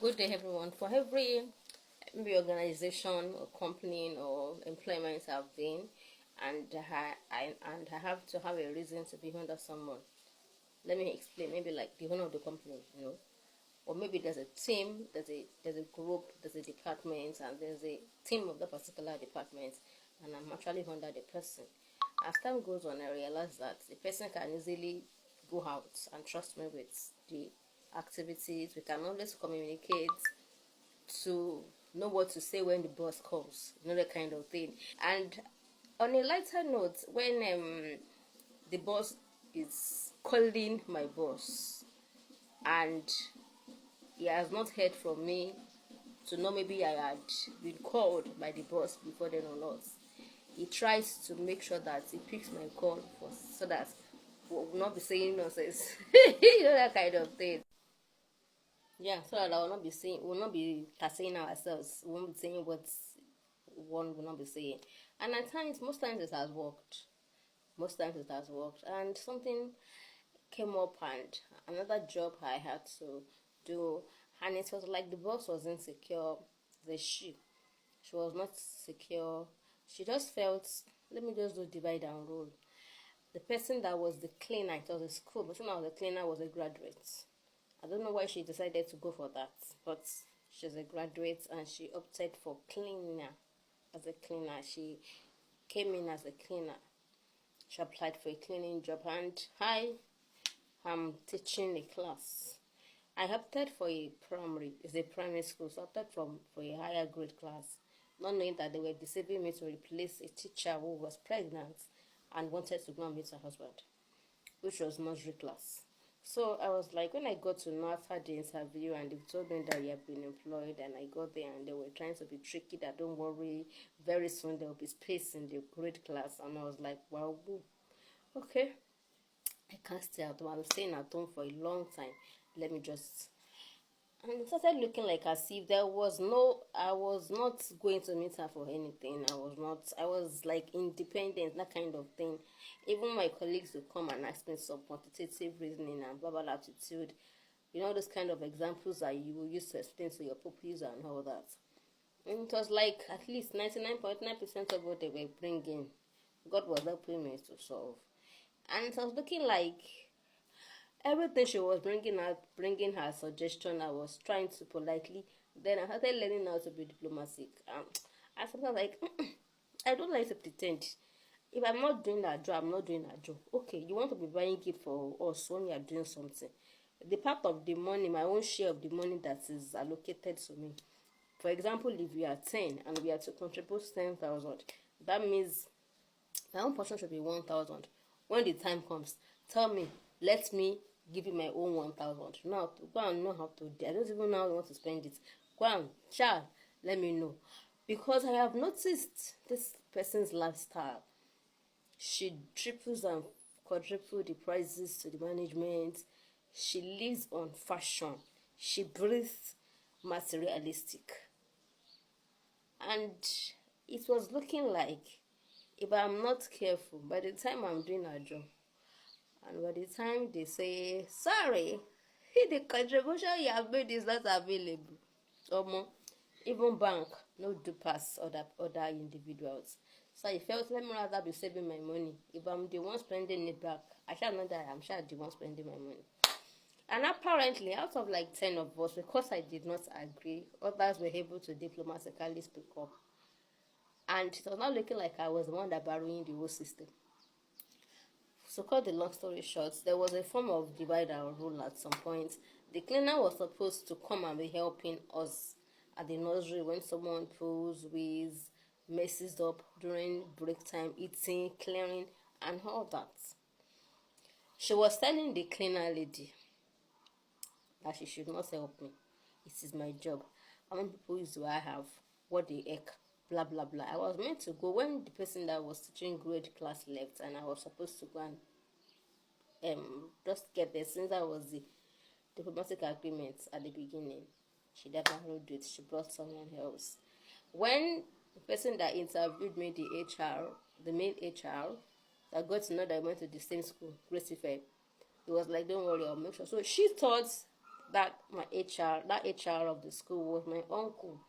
Good day, everyone. For every maybe organization or company or employment I've been, and I have to have a reason to be under someone. Let me explain. Maybe like the owner of the company, or maybe there's a team, there's a group, there's a department, and there's a team of the particular department, and I'm actually under the person. As time goes on, I realize that the person can easily go out and trust me with the activities. We can always communicate to know what to say when the boss calls, that kind of thing. And on a lighter note, when the boss is calling my boss and he has not heard from me to know maybe I had been called by the boss before then or not, he tries to make sure that he picks my call for, so that we'll not be saying nonsense, that kind of thing. Yeah, so that I will not be saying, we'll not be saying ourselves. We won't be saying what one will not be saying. And at times, most times it has worked. Most times it has worked. And something came up, and another job I had to do, and it was like the boss was insecure. The she was not secure. She just felt, let me just do divide and rule. The person that was the cleaner, it was a school, the person that was the cleaner was a graduate. I don't know why she decided to go for that, but she's a graduate and she opted for cleaner. As a cleaner, she came in as a cleaner. She applied for a cleaning job, and I'm teaching a class. I opted for it's a primary school, so I opted for a higher grade class, not knowing that they were deceiving me to replace a teacher who was pregnant and wanted to go and meet her husband, which was nursery class. So I was like, when I got to know after the interview and they told me that you have been employed, and I got there and they were trying to be tricky, that don't worry, very soon there will be space in the grade class. And I was like, wow, okay, I can't stay at home. I'm staying at home for a long time. Let me just, and it started looking like as if I was not going to meet her for anything. I was like independent, that kind of thing. Even my colleagues would come and ask me some quantitative reasoning and blah blah aptitude. Those kind of examples that you will use to explain to your pupils and all that. And it was like at least 99.9% of what they were bringing, God was helping me to solve. And it was looking like everything she was bringing her suggestion, I was trying to politely. Then I started learning how to be diplomatic. I sometimes like, I don't like to pretend. If I'm not doing that job, I'm not doing that job. Okay, you want to be buying it for us when you are doing something. The part of the money, my own share of the money that is allocated to me. For example, if we are 10 and we are to contribute 10,000, that means my own portion should be 1,000. When the time comes, tell me, let me give you my own 1,000. Now, to go and know how to do. I don't even know how I want to spend it. Go and, child, let me know. Because I have noticed this person's lifestyle. She triples and quadruples the prices to the management. She lives on fashion. She breathes materialistic. And it was looking like, if I'm not careful, by the time I'm doing a job, and by the time they say, sorry, the contribution you have made is not available. Even bank, no do pass other individuals. So I felt, let me rather be saving my money. If I'm the one spending it back, I shall know that I'm sure the one spending my money. And apparently, out of like 10 of us, because I did not agree, others were able to diplomatically speak up. And it was not looking like I was the one that borrowing the whole system. So, cut the long story short, there was a form of divide and rule at some point. The cleaner was supposed to come and be helping us at the nursery when someone pulls, wheezes, messes up during break time, eating, clearing, and all that. She was telling the cleaner lady that she should not help me. It is my job. How many people do I have? What the heck? Blah blah blah. I was meant to go when the person that was teaching grade class left, and I was supposed to go and just get there, since that was the diplomatic agreement at the beginning. She never wrote it. She brought someone else. When the person that interviewed me, the main HR, that got to know that I went to the same school, Gracie Fair, he was like, don't worry, I'll make sure. So she thought that HR of the school was my uncle.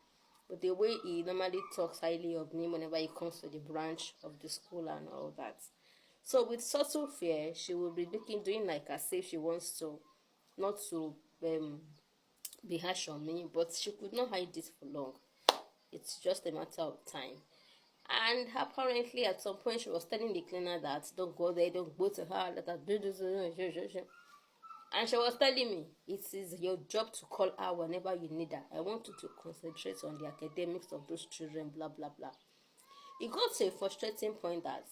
But the way he normally talks highly of me whenever he comes to the branch of the school and all that. So with subtle fear, she will be doing like as if she wants to, not to be harsh on me, but she could not hide this for long. It's just a matter of time. And apparently at some point she was telling the cleaner that don't go there, don't go to her, that I do this. And she was telling me, it is your job to call her whenever you need her. I want you to concentrate on the academics of those children, blah, blah, blah. It got to a frustrating point that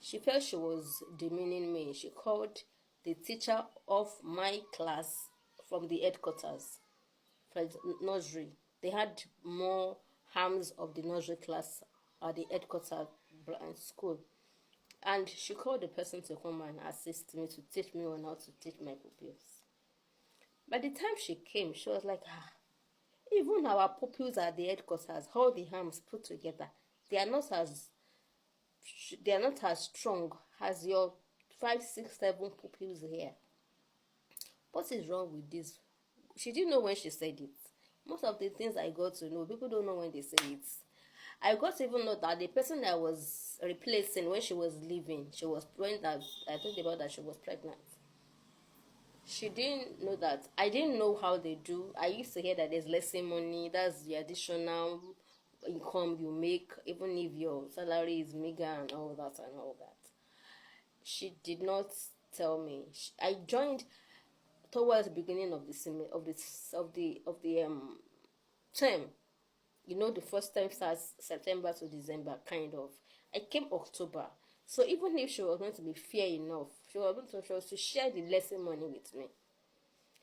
she felt she was demeaning me. She called the teacher of my class from the headquarters for nursery. They had more harms of the nursery class at the headquarters school. And she called the person to come and assist me to teach me on how to teach my pupils. By the time she came, she was like, even our pupils at the headquarters, all the harms put together, they are not as strong as your 5, 6, 7 pupils here. What is wrong with this? She didn't know when she said it. Most of the things I got to know, people don't know when they say it. I got to even know that the person I was replacing when she was leaving, she was pregnant. I told about that she was pregnant. She didn't know that. I didn't know how they do. I used to hear that there's lesson money. That's the additional income you make, even if your salary is meager and all that and all that. She did not tell me. I joined towards the beginning of the term. You know, the first time starts September to December, kind of. I came October. So even if she was going to be fair enough, she was going to share the lesson money with me.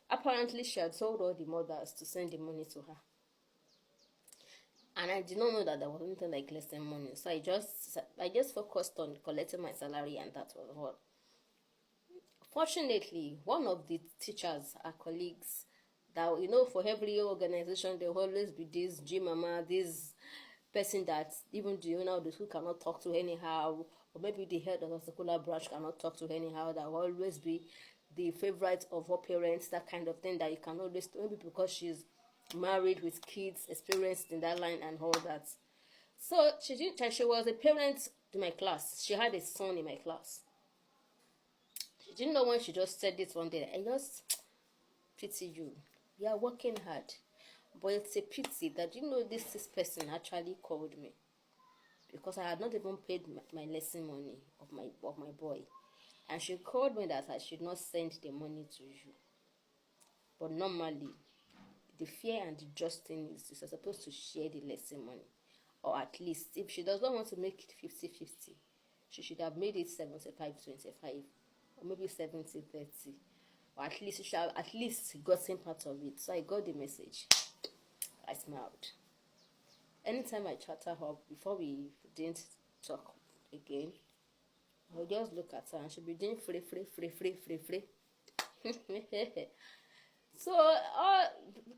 Apparently, she had told all the mothers to send the money to her. And I did not know that there was anything like lesson money. So I just focused on collecting my salary, and that was all. Fortunately, one of the teachers, our colleagues, that, you know, for every organization there will always be this G mama, this person that even the owner of the school cannot talk to anyhow, or maybe the head of a particular branch cannot talk to anyhow. That will always be the favorite of her parents, that kind of thing, that you can always, maybe because she's married with kids, experienced in that line and all that. So she was a parent to my class. She had a son in my class. She didn't know when she just said this one day. I just pity you. You are working hard, but it's a pity that, you know, this person actually called me because I had not even paid my lesson money of my boy, and she called me that I should not send the money to you. But normally, the fair and the just thing is you're supposed to share the lesson money, or at least if she does not want to make it 50-50, she should have made it 75-25, or maybe 70-30. Or at least you should have at least gotten part of it. So I got the message. I smiled. Anytime I chat her up, before we didn't talk again, I would just look at her and she'll be doing free. So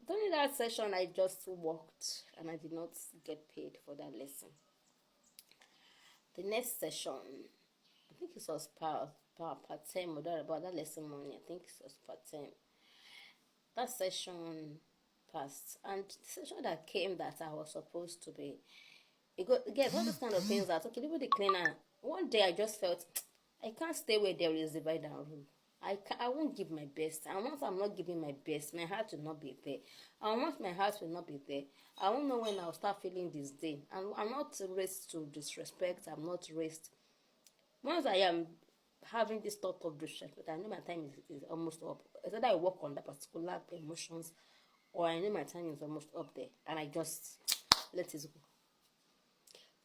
during that session, I just worked and I did not get paid for that lesson. The next session, I think it was part-time or about that lesson money. I think it was part-time. That session passed, and the session that came that I was supposed to be, again, all those kind of things that, okay, even the cleaner, one day I just felt, I can't stay where there is divide and rule. I won't give my best, and once I'm not giving my best, my heart will not be there, and once my heart will not be there, I won't know when I'll start feeling this day. And I'm not raised to disrespect. I'm not raised. Once I am having this thought of disrespect, I know my time is almost up. It's either I work on that particular emotions, or I know my time is almost up there, and I just let it go.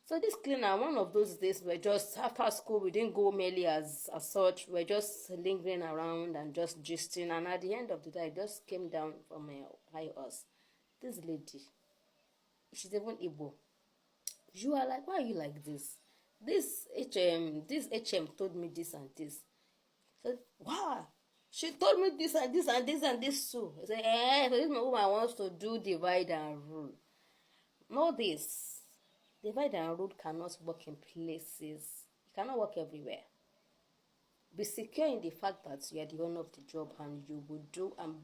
So this cleaner, one of those days, we're just after school, we didn't go merely as such. We're just lingering around and just gisting. And at the end of the day, I just came down from my high horse. This lady, she's even Igbo. You are like, why are you like this? This HM told me this and this. I said, wow, she told me this and this and this and this too. I said, so this woman wants to do divide and rule. Know this. Divide and rule cannot work in places. It cannot work everywhere. Be secure in the fact that you are the owner of the job and you will do and